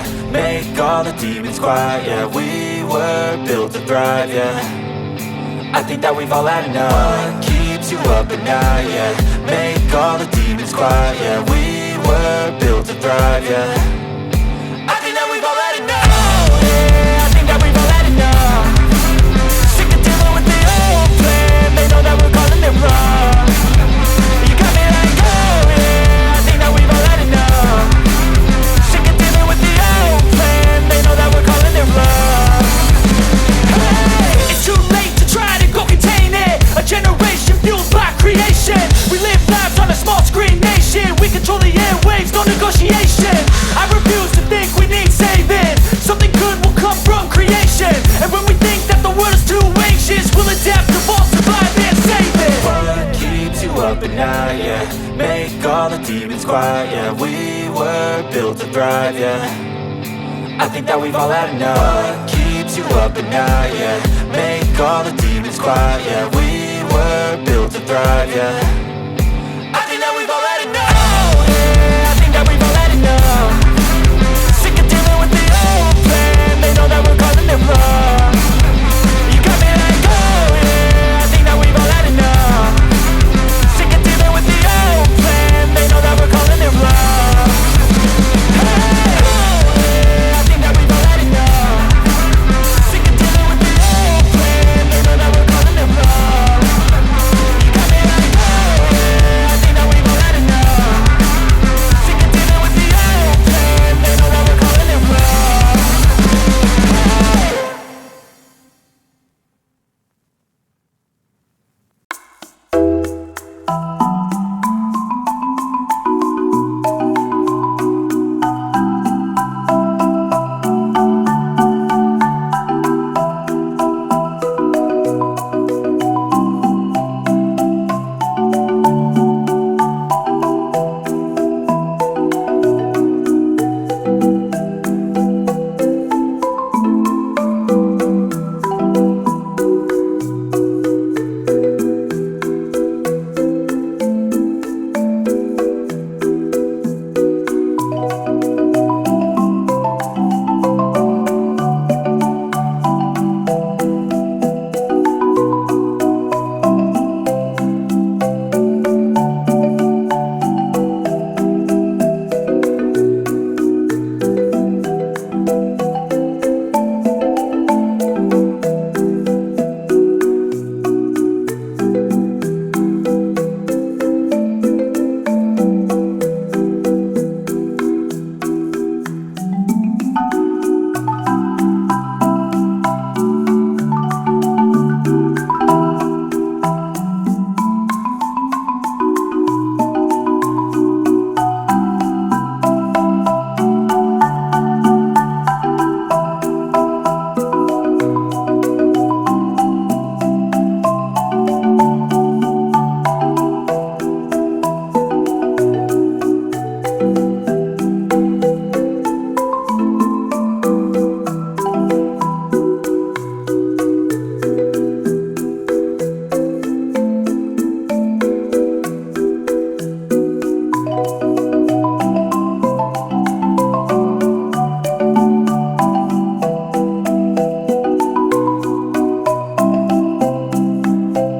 yeah. Make all the demons quiet, yeah. We were built to thrive, yeah. I think that we've all had enough. What keeps you up at night, yeah. Make all the demons quiet, yeah. We were built to thrive, yeah. I think that we've all had enough. Oh, yeah, I think that we've all had enough. Sick of dealing with the old plan. They know that we're calling it wrong. You got me like, oh, yeah, I think that we've all had enough. Sick of dealing with the old plan. They know that we're calling it wrong. Hey, it's too late to try to go contain it. A generation fueled by creation. We live lives on a small screen nation. We control the airwaves, no negotiation. I refuse to think we need saving. Something good will come from creation. And when we think that the world is too anxious, we'll adapt, evolve, survive and save it. What keeps you up at night, yeah. Make all the demons quiet, yeah. We were built to thrive, yeah. I think that we've all had enough. What keeps you up at night, yeah. Make all the demons quiet, yeah. We were built to thrive, yeah.